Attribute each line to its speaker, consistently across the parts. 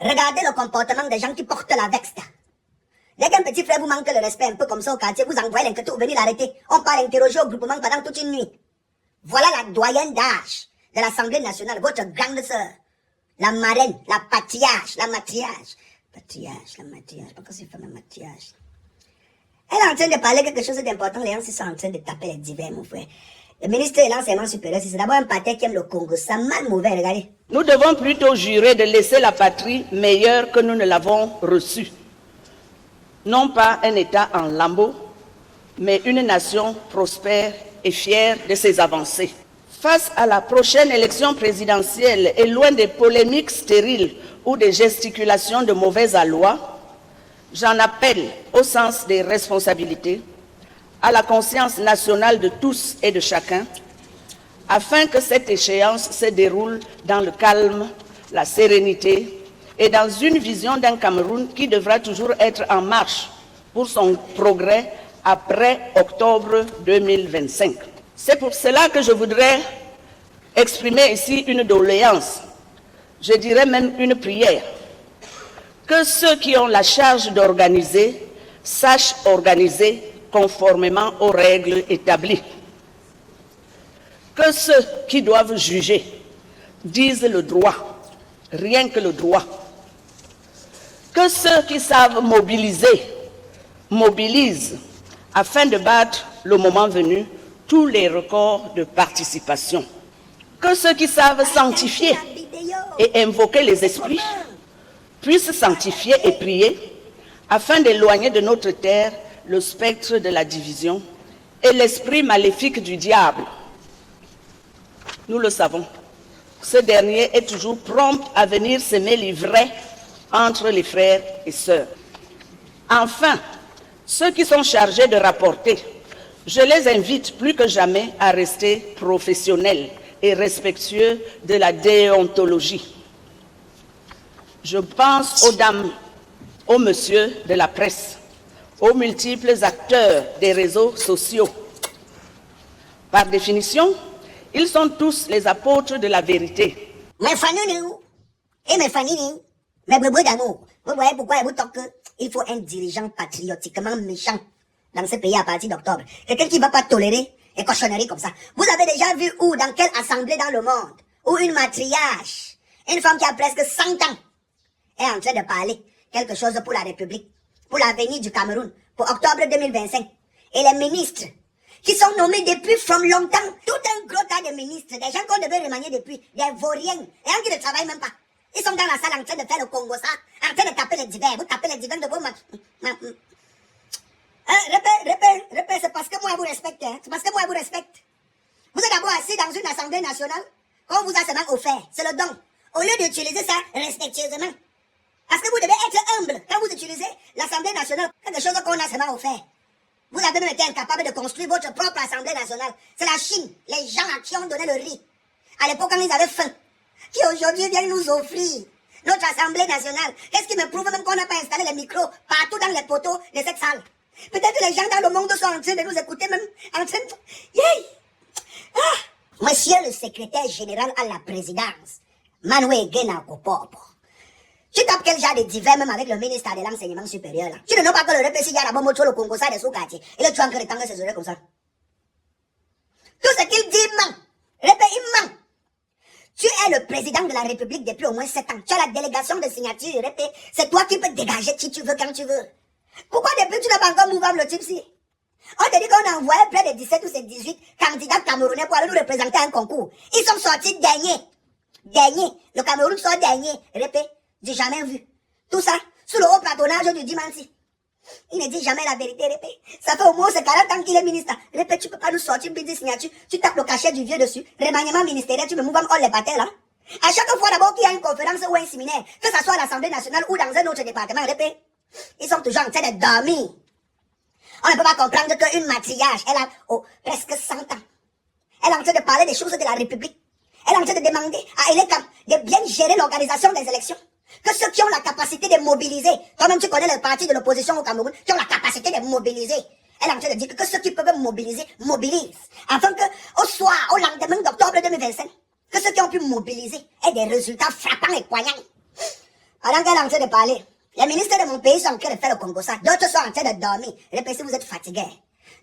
Speaker 1: Regardez le comportement des gens qui portent la veste. Dès qu'un petit frère vous manque le respect un peu comme ça au quartier, vous envoyez l'inquiétude, venir l'arrêter. On part l'interroger au groupement pendant toute une nuit. Voilà la doyenne d'âge de l'Assemblée nationale, votre grande sœur. La marraine, la patriarche, la matriarche. Patriarche, la matriarche, pourquoi c'est femme la matriarche? Elle est en train de parler quelque chose d'important, les gens sont en train de taper les divers, mon frère. Le ministre de l'enseignement supérieur, c'est d'abord un pater qui aime le Congo. Ça mal mauvais, regardez.
Speaker 2: Nous devons plutôt jurer de laisser la patrie meilleure que nous ne l'avons reçue. Non pas un État en lambeaux, mais une nation prospère et fière de ses avancées. Face à la prochaine élection présidentielle et loin des polémiques stériles ou des gesticulations de mauvais aloi, j'en appelle au sens des responsabilités, à la conscience nationale de tous et de chacun, afin que cette échéance se déroule dans le calme, la sérénité et dans une vision d'un Cameroun qui devra toujours être en marche pour son progrès après octobre 2025. C'est pour cela que je voudrais exprimer ici une doléance, je dirais même une prière, que ceux qui ont la charge d'organiser sachent organiser conformément aux règles établies. Que ceux qui doivent juger disent le droit, rien que le droit. Que ceux qui savent mobiliser, mobilisent afin de battre, le moment venu, tous les records de participation. Que ceux qui savent sanctifier et invoquer les esprits puissent sanctifier et prier afin d'éloigner de notre terre le spectre de la division et l'esprit maléfique du diable. Nous le savons, ce dernier est toujours prompt à venir semer l'ivraie entre les frères et sœurs. Enfin, ceux qui sont chargés de rapporter, je les invite plus que jamais à rester professionnels et respectueux de la déontologie. Je pense aux dames, aux messieurs de la presse, aux multiples acteurs des réseaux sociaux. Par définition, ils sont tous les apôtres de la vérité.
Speaker 1: Mais Fanini, et mes Fanini, mes brebis d'amour, vous voyez pourquoi il faut un dirigeant patriotiquement méchant dans ce pays à partir d'octobre. Quelqu'un qui ne va pas tolérer les cochonneries comme ça. Vous avez déjà vu où, dans quelle assemblée dans le monde, où une matriarche, une femme qui a presque 100 ans, est en train de parler quelque chose pour la République, pour l'avenir du Cameroun, pour octobre 2025. Et les ministres, qui sont nommés depuis from longtemps, tout un gros tas de ministres, des gens qu'on devait remanier depuis, des vauriens, des gens qui ne travaillent même pas. Ils sont dans la salle en train de faire le Congo, ça, en train de taper les divers. Vous tapez les divers de vos Répète, c'est parce que moi je vous respecte, hein. C'est parce que moi je vous respecte. Vous êtes d'abord assis dans une assemblée nationale qu'on vous a seulement offert, c'est le don. Au lieu d'utiliser ça respectueusement. Parce que vous devez être humble quand vous utilisez l'Assemblée nationale, quelque chose qu'on a seulement offert. Vous avez même été incapable de construire votre propre Assemblée nationale. C'est la Chine, les gens à qui ont donné le riz, à l'époque quand ils avaient faim, qui aujourd'hui viennent nous offrir notre Assemblée nationale. Qu'est-ce qui me prouve même qu'on n'a pas installé les micros partout dans les poteaux de cette salle? Peut-être que les gens dans le monde sont en train de nous écouter, même en train de... Yeah! Ah! Monsieur le secrétaire général à la présidence, Manuel Guéna Kopopo. Tu tapes quel genre de divers même avec le ministre de l'enseignement supérieur là. Tu ne sais pas que le RPC a la bombe sur le Congo, ça des sous-quartiers. Et là tu as encore étendre ses oreilles comme ça. Tout ce qu'il dit ment. Répète, il ment. Tu es le président de la République depuis au moins 7 ans. Tu as la délégation de signature. Répète, c'est toi qui peux dégager qui tu veux quand tu veux. Pourquoi depuis tu n'as pas encore mouvable le type si? On te dit qu'on a envoyé près de 17 ou 18 candidats camerounais pour aller nous représenter à un concours. Ils sont sortis derniers. Derniers. Le Cameroun sort dernier. Répète. J'ai jamais vu. Tout ça, sous le haut patronage du Dimansi. Il ne dit jamais la vérité, répète. Ça fait au moins 40 ans qu'il est ministre. Répète, tu peux pas nous sortir une petite signature. Tu tapes le cachet du vieux dessus. Remaniement ministériel, tu me mouves all les patelles, là. À chaque fois d'abord qu'il y a une conférence ou un séminaire, que ça soit à l'Assemblée nationale ou dans un autre département, répète. Ils sont toujours en train de dormir. On ne peut pas comprendre qu'une matriarche, elle a presque 100 ans. Elle est en train de parler des choses de la République. Elle est en train de demander à Elekam de bien gérer l'organisation des élections. Que ceux qui ont la capacité de mobiliser, toi-même tu connais le parti de l'opposition au Cameroun, qui ont la capacité de mobiliser. Elle est en train de dire que ceux qui peuvent mobiliser, mobilisent. Afin que, au soir, au lendemain d'octobre 2025, que ceux qui ont pu mobiliser aient des résultats frappants et poignants. Alors qu'elle est en train de parler, les ministres de mon pays sont en train de faire le Congo ça. D'autres sont en train de dormir. Répétez, vous êtes fatigués.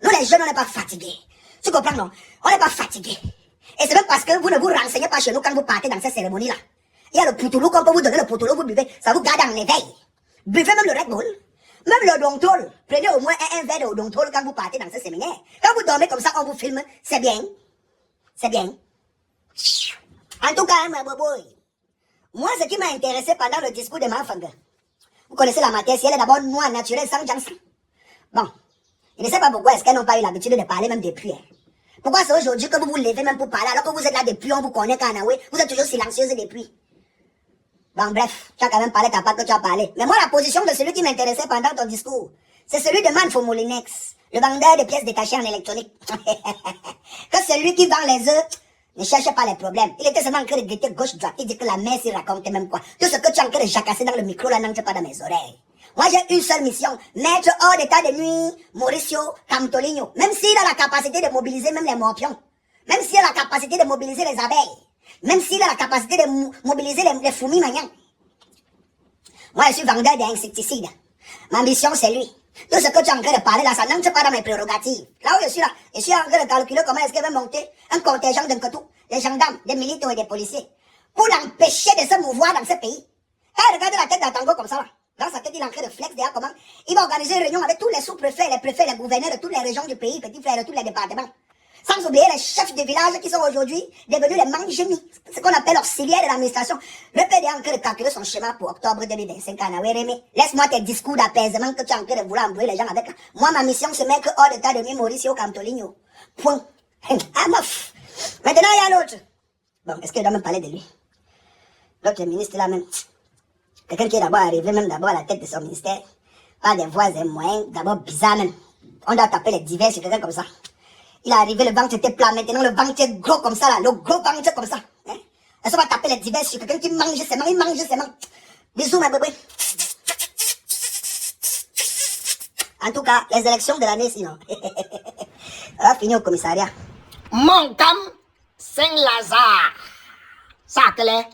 Speaker 1: Nous les jeunes, on n'est pas fatigués. Tu comprends, non? On n'est pas fatigués. Et c'est même parce que vous ne vous renseignez pas chez nous quand vous partez dans ces cérémonies-là. Il y a le poutoulou qu'on peut vous donner, le poutoulou, vous buvez. Ça vous garde en éveil. Buvez même le Red Bull. Même le Dontol. Prenez au moins un verre de Dontol quand vous partez dans ce séminaire. Quand vous dormez comme ça, on vous filme. C'est bien. C'est bien. En tout cas, ma boboy. Moi, ce qui m'a intéressé pendant le discours de Mafanga, vous connaissez la matière, si elle est d'abord noire, naturelle, sans Janssen. Bon, je ne sais pas pourquoi est-ce qu'elles n'ont pas eu l'habitude de parler même depuis. Hein. Pourquoi c'est aujourd'hui que vous vous levez même pour parler, alors que vous êtes là depuis, on vous connaît Kanawé, vous êtes toujours silencieuse depuis. Bon, bref, tu as quand même parlé ta part que tu as parlé. Mais moi, la position de celui qui m'intéressait pendant ton discours, c'est celui de Manfo Molinex, le vendeur de pièces détachées en électronique. Que celui qui vend les œufs ne cherchait pas les problèmes. Il était seulement en train de guetter gauche-droite. Il dit que la mère s'y racontait même quoi. Tout ce que tu es en train de jacasser dans le micro là n'entre pas dans mes oreilles. Moi, j'ai une seule mission, mettre hors d'état de nuit Mauricio Camtoligno. Même s'il a la capacité de mobiliser même les morpions. Même s'il a la capacité de mobiliser les abeilles. Même s'il a la capacité de mobiliser les fourmis maniants. Moi, je suis vendeur d'insecticides. Ma mission, c'est lui. Tout ce que tu es en train de parler là, ça n'entre pas dans mes prérogatives. Là où je suis là, je suis en train de calculer comment est-ce qu'il va monter un contingent d'un cotou, des gendarmes, des militaires et des policiers, pour l'empêcher de se mouvoir dans ce pays. Quand regarde la tête d'un tango comme ça là, dans sa tête, il est en train de flex derrière comment il va organiser une réunion avec tous les sous-préfets, les préfets, les gouverneurs de toutes les régions du pays, petits frères de tous les départements. Sans oublier les chefs de village qui sont aujourd'hui devenus les mangemis, ce qu'on appelle auxiliaires de l'administration. Le PD est en train de calculer son schéma pour octobre 2025. Laisse-moi tes discours d'apaisement que tu es en train de vouloir embrouiller les gens avec. Moi, ma mission, c'est mettre hors d'état de nuit Mauricio Camtoligno. Point. Ah, mof. Maintenant, il y a l'autre. Bon, est-ce que je dois me parler de lui? L'autre ministre là même. Quelqu'un qui est d'abord arrivé même d'abord à la tête de son ministère. Pas des voix et moyens, d'abord bizarre même. On doit taper les divers sur quelqu'un comme ça. Il est arrivé, le ventre était plat, maintenant le ventre est gros comme ça là, le gros ventre comme ça. Hein? Est-ce qu'on va taper les divers sur quelqu'un qui mange ses mains, il mange ses mains. Bisous ma bébé. En tout cas, les élections de l'année sinon. On va finir au commissariat.
Speaker 3: Moncam Saint-Lazare. Ça clair.